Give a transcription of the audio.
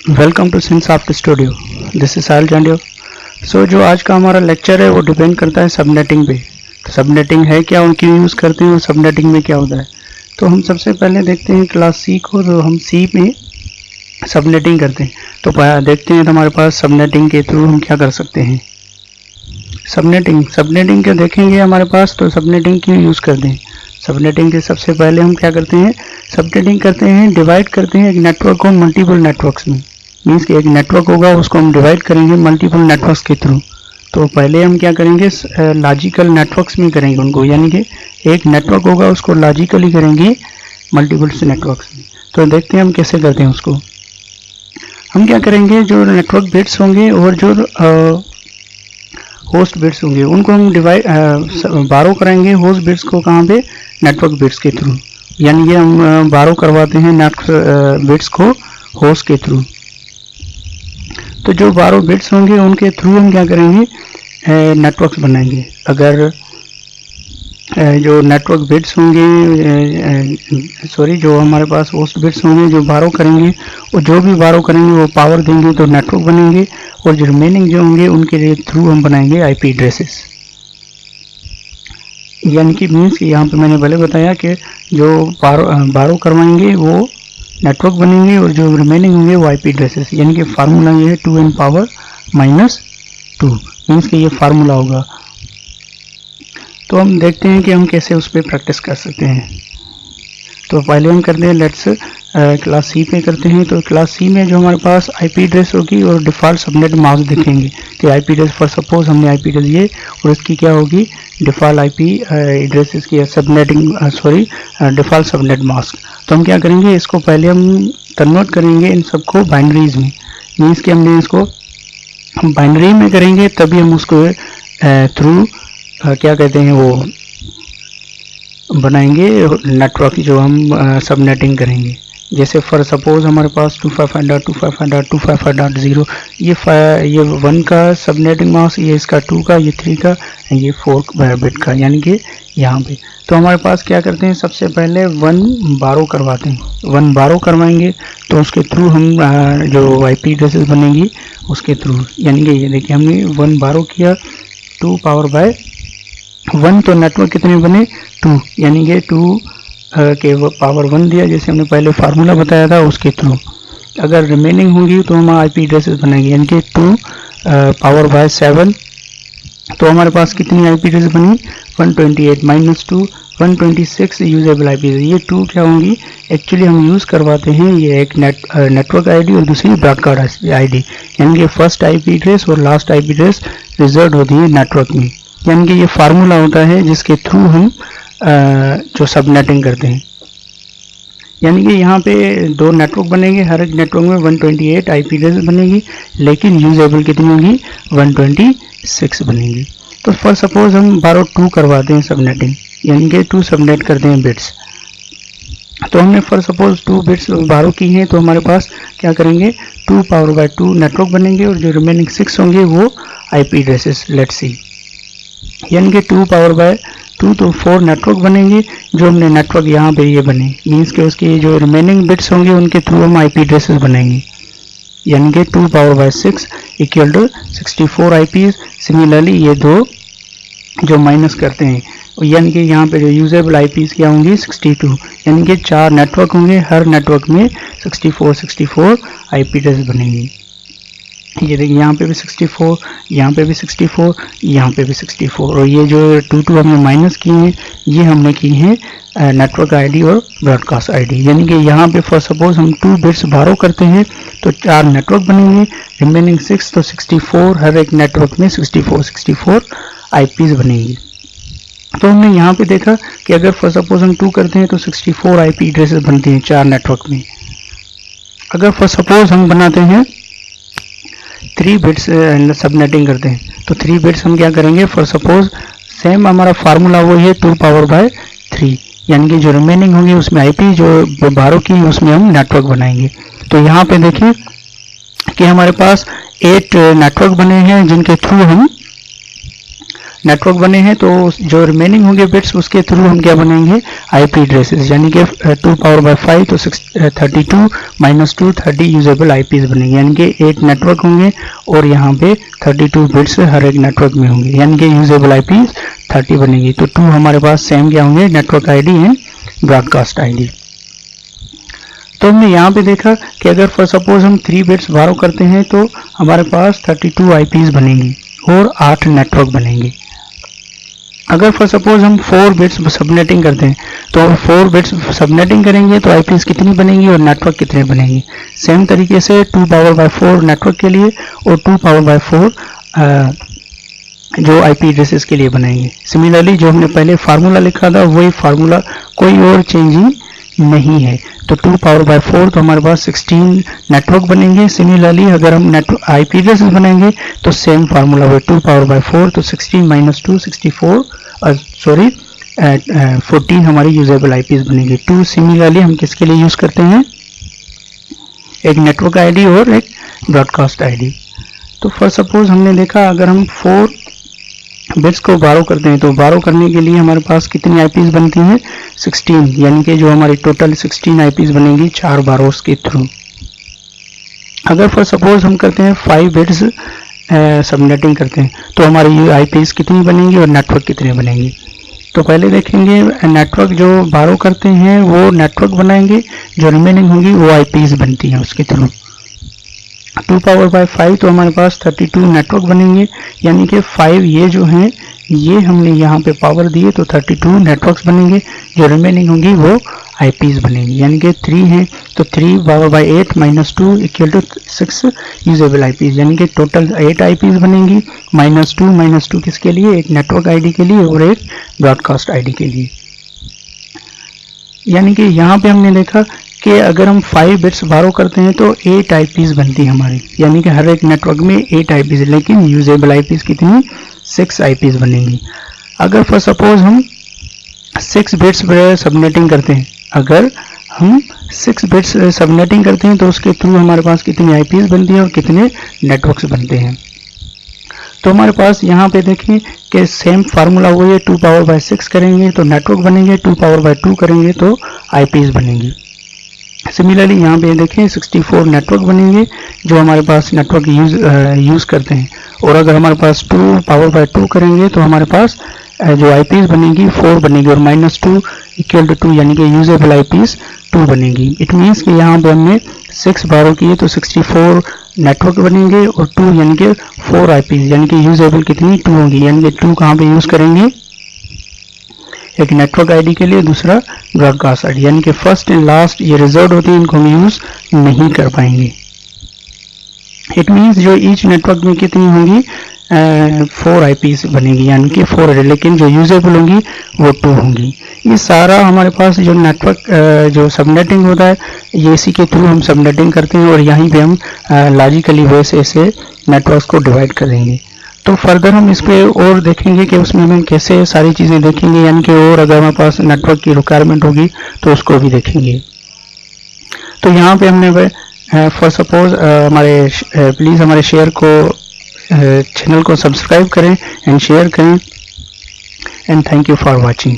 Welcome to Sinsoft studio. This is Sahil Jandiyo. So जो आज का हमारा लेक्चर है वो डिपेंड करता है सबनेटिंग पे। तो सबनेटिंग है क्या, उनकी यूज़ करते हैं और सबनेटिंग में क्या होता है। तो हम सबसे पहले देखते हैं क्लास सी को। तो हम सी में सबनेटिंग करते हैं। तो देखते हैं तो हमारे पास सबनेटिंग के थ्रू हम क्या कर सकते हैं। सबनेटिंग के देखेंगे हमारे पास। तो सबनेटिंग क्यों यूज़ करते हैं। सबनेटिंग के सबसे पहले हम क्या करते हैं, सबनेटिंग करते हैं, डिवाइड करते हैं एक नेटवर्क को मल्टीपल नेटवर्क्स में। मीन्स कि एक नेटवर्क होगा उसको हम डिवाइड करेंगे मल्टीपल नेटवर्क्स के थ्रू। तो पहले हम क्या करेंगे, लॉजिकल नेटवर्क्स में करेंगे उनको, यानी कि एक नेटवर्क होगा उसको लॉजिकली करेंगे मल्टीपल नेटवर्क्स में। तो देखते हैं हम कैसे करते हैं उसको। हम क्या करेंगे, जो नेटवर्क बिट्स होंगे और जो होस्ट बिट्स होंगे उनको हम डिवाइड बारो कराएंगे होस्ट बिट्स को, कहाँ पे, नेटवर्क बिट्स के थ्रू। यानी कि हम बारो करवाते हैं नेटवर्क बिट्स को होस्ट के थ्रू। तो जो बारो बिट्स होंगे उनके थ्रू हम क्या करेंगे, नेटवर्क्स बनाएंगे। अगर जो नेटवर्क बिट्स होंगे, सॉरी, जो हमारे पास होस्ट बिट्स होंगे जो बारो करेंगे, और जो भी बारो करेंगे वो पावर देंगे तो नेटवर्क बनेंगे। और जो रिमेनिंग जो होंगे उनके लिए थ्रू हम बनाएंगे आईपी एड्रेसेस। यानी कि मीन्स यहाँ पे मैंने पहले बताया कि जो बारो करवाएंगे वो नेटवर्क बनेंगे और जो रिमेनिंग होंगे वो आईपी एड्रेसेस। यानी कि फार्मूला ये है 2n⁻²। मीन्स कि ये फार्मूला होगा। तो हम देखते हैं कि हम कैसे उस पर प्रैक्टिस कर सकते हैं। तो पहले हम करते हैं, लेट्स क्लास सी पे करते हैं। तो क्लास सी में जो हमारे पास आईपी एड्रेस होगी और डिफ़ॉल्ट सबनेट मास्क देखेंगे कि आईपी एड्रेस, फॉर सपोज हमने आईपी एड्रेस ये, और इसकी क्या होगी, डिफ़ॉल्ट आईपी एड्रेस इसकी सबनेटिंग, डिफ़ॉल्ट सबनेट मास्क। तो हम क्या करेंगे, इसको पहले हम कन्वर्ट करेंगे इन सबको बाइनरीज में। मीन्स कि हमने इसको हम बाइनरी में करेंगे तभी हम उसको थ्रू क्या कहते हैं वो बनाएंगे नेटवर्क जो हम सबनेटिंग करेंगे। जैसे फॉर सपोज हमारे पास 255.255.255.0 ये 1 का सबनेटिंग मास्क, ये इसका 2 का, ये 3 का, ये 4 बिट का, यानी कि यहाँ पे। तो हमारे पास क्या करते हैं, सबसे पहले 1 बारो करवाते हैं। 1 बारो करवाएंगे तो उसके थ्रू हम जो आईपी एड्रेसेस बनेगी उसके थ्रू, यानी कि ये देखिए हमने 1 बारो किया 2 पावर बाय 1, तो नेटवर्क कितने बने, 2, यानी कि 2 के पावर 1 दिया, जैसे हमने पहले फार्मूला बताया था उसके थ्रू। अगर रिमेनिंग होंगी तो हम आईपी एड्रेसेस बनाएंगे, यानी कि 2 पावर बाय 7। तो हमारे पास कितनी आईपी एड्रेस बनी, 128 - 2 126 यूजेबल आईपी। ये 2 क्या होंगी, एक्चुअली हम यूज़ करवाते हैं, ये एक नेटवर्क आईडी और दूसरी ब्रॉडकास्ट आईडी, यानी कि फर्स्ट आईपी एड्रेस और लास्ट आईपी एड्रेस रिजर्व होती है नेटवर्क में। यानी कि ये फार्मूला होता है जिसके थ्रू हम जो सबनेटिंग करते हैं। यानी कि यहाँ पे 2 नेटवर्क बनेंगे, हर एक नेटवर्क में 128 आईपी एड्रेस बनेगी, लेकिन यूजेबल कितनी होगी, 126 बनेगी। तो फॉर सपोज हम बारो 2 करवाते हैं सबनेटिंग, यानी कि 2 सबनेट करते हैं बिट्स। तो हमने फॉर सपोज 2 बिट्स बारो की हैं, तो हमारे पास क्या करेंगे, 2 पावर बाय 2 नेटवर्क बनेंगे और जो रिमेनिंग 6 होंगे वो आईपी एड्रेसेस। लेट्स सी, यानी कि 2 पावर बाय 2 तो 4 नेटवर्क बनेंगे। जो हमने नेटवर्क यहाँ पे ये बने, मीन्स के उसके जो रिमेनिंग बिट्स होंगे उनके थ्रू हम आईपी एड्रेसेस बनाएंगे, यानी कि 2 power by 6 equal to 64 IP. Similarly ये 2 जो माइनस करते हैं, यानी कि यहाँ पे जो यूजेबल आईपी क्या होंगी, 62, यानी कि 4 नेटवर्क होंगे, हर नेटवर्क में 64 आईपी एड्रेस बनेंगी। ये देखिए यहाँ पे भी 64, यहाँ पे भी 64, यहाँ पे भी 64, और ये जो 2 हमने माइनस किए हैं ये हमने की हैं नेटवर्क आईडी और ब्रॉडकास्ट आईडी। यानी कि यहाँ पे फॉर सपोज हम 2 बिट्स बारो करते हैं तो 4 नेटवर्क बनेंगे, रिमेनिंग 6 तो 64, हर एक नेटवर्क में 64 आईपीज बनेंगी। तो हमने यहाँ पे देखा कि अगर फॉर सपोज हम 2 करते हैं तो 64 आईपी एड्रेसेस बनते हैं 4 नेटवर्क में। अगर फॉर सपोज हम बनाते हैं 3 बिट्स सबनेटिंग करते हैं, तो 3 बिट्स हम क्या करेंगे, फॉर सपोज सेम हमारा फार्मूला वो है 2 पावर बाय 3, यानी कि जो रिमेनिंग होंगे उसमें आईपी, जो बारो की उसमें हम नेटवर्क बनाएंगे। तो यहाँ पे देखिए कि हमारे पास 8 नेटवर्क बने हैं जिनके थ्रू हम नेटवर्क बने हैं तो जो रिमेनिंग होंगे बिट्स उसके थ्रू हम क्या बनाएंगे, आईपी एड्रेसेस, यानी कि 2 पावर बाय 5 तो 32 माइनस 2 30 यूजेबल आईपीज बनेंगे, यानी कि 8 नेटवर्क होंगे और यहाँ पे 32 बिट्स हर एक नेटवर्क में होंगे, यानी कि यूजेबल आईपीज 30 बनेगी। तो 2 हमारे पास सेम क्या होंगे, network ID and broadcast ID. तो हमने यहाँ पे देखा कि अगर फॉर सपोज हम 3 बिट्स बारो करते हैं तो हमारे पास 32 आईपीज बनेंगी और 8 नेटवर्क बनेंगे। अगर फॉर सपोज हम 4 बिट्स सबनेटिंग करते हैं तो 4 बिट्स सबनेटिंग करेंगे तो आईपीज कितनी बनेंगी और नेटवर्क कितने बनेंगे। सेम तरीके से 2 पावर बाय 4 नेटवर्क के लिए और 2 पावर बाय 4 जो आईपी एड्रेसेस के लिए बनाएंगे। सिमिलरली जो हमने पहले फार्मूला लिखा था वही फार्मूला, कोई और चेंजिंग नहीं है। तो 2 पावर बाय 4 तो हमारे पास 16 नेटवर्क बनेंगे। सिमिलरली अगर हम नेटवर्क आईपी एड्रेसेस बनाएंगे तो सेम फार्मूला हुआ 2 पावर बाय 4 तो 16 माइनस 2 64 सॉरी 14 हमारी यूजेबल आईपीज बनेंगे। 2 सिमिलरली हम किसके लिए यूज करते हैं, एक नेटवर्क आईडी और एक ब्रॉडकास्ट आईडी। तो फॉर सपोज हमने देखा अगर हम 4 बिट्स को बारो करते हैं तो बारो करने के लिए हमारे पास कितनी आईपीज बनती हैं, 16, यानी कि जो हमारी टोटल 16 आईपीज बनेंगी 4 बारोस के थ्रू। अगर फॉर सपोज हम करते हैं 5 बिट्स सबनेटिंग करते हैं तो हमारी आईपीज कितनी बनेंगी और नेटवर्क कितने बनेंगे। तो पहले देखेंगे नेटवर्क जो बारो करते हैं वो नेटवर्क बनाएंगे, जो रिमेनिंग होंगी वो आईपीज बनती हैं उसके थ्रू। 2 पावर बाय 5 तो हमारे पास 32 नेटवर्क बनेंगे, यानी कि 5 ये जो हैं ये हमने यहाँ पे पावर दिए तो 32 नेटवर्क्स बनेंगे, जो रिमेनिंग होंगी वो आईपीज बनेंगी, यानी कि 3 हैं तो 3 power by 8 minus 2 equal to 6 usable IPs, यानी कि टोटल 8 आईपीज बनेंगी। माइनस 2 किसके लिए, एक नेटवर्क आईडी के लिए और एक ब्रॉडकास्ट आईडी के लिए। यानी कि यहाँ पे हमने देखा कि अगर हम 5 बिट्स बारो करते हैं तो 8 आईपीज बनती है हमारी, यानी कि हर एक नेटवर्क में 8 आईपीज, लेकिन यूजेबल आईपीज कितनी, 6 आईपीज बनेंगी। अगर फॉर सपोज हम 6 बिट्स सबनेटिंग करते हैं, अगर हम 6 बिट्स सबनेटिंग करते हैं तो उसके थ्रू हमारे पास कितनी आईपीज बनती है और कितने नेटवर्क्स बनते हैं। तो हमारे पास यहाँ पे देखें कि सेम फार्मूला वही है, 2 पावर बाय 6 करेंगे तो नेटवर्क बनेंगे, 2 पावर बाय 2 करेंगे तो आईपीज बनेंगी। सिमिलरली यहाँ पे देखें 64 नेटवर्क बनेंगे जो हमारे पास नेटवर्क यूज करते हैं, और अगर हमारे पास 2 पावर बाय 2 करेंगे तो हमारे पास जो आईपीज बनेगी 4 बनेगी और माइनस 2 इक्वल टू 2, यानी कि यूजेबल आईपीज 2 बनेगी। इट मीन्स कि यहाँ पे हमने 6 बारो किए तो 64 नेटवर्क बनेंगे और 2 यानी कि 4 आईपीज, यानी कि यूजेबल कितनी 2 होंगी, यानी कि 2 कहाँ पे यूज करेंगे, एक नेटवर्क आईडी के लिए, दूसरा ब्रॉडकास्ट आईडी, यानी कि फर्स्ट एंड लास्ट ये रिजर्व होती है, इनको हम यूज नहीं कर पाएंगे। इट मीन्स जो ईच नेटवर्क में कितनी होंगी 4 आईपीज बनेगी, यानी कि 4, लेकिन जो यूजेबल होंगी वो 2 होंगी। ये सारा हमारे पास जो नेटवर्क जो सबनेटिंग होता है ये इसी के थ्रू हम सबनेटिंग करते हैं और यहीं पे हम लॉजिकली वे से इसे नेटवर्क्स को डिवाइड करेंगे। तो फर्दर हम इस पे और देखेंगे कि उसमें हम कैसे सारी चीज़ें देखेंगे, यानी कि और अगर हमारे पास नेटवर्क की रिक्वायरमेंट होगी तो उसको भी देखेंगे। तो यहाँ पे हमने फॉर सपोज हमारे प्लीज़ हमारे शेयर को चैनल को सब्सक्राइब करें एंड शेयर करें, and thank you for watching.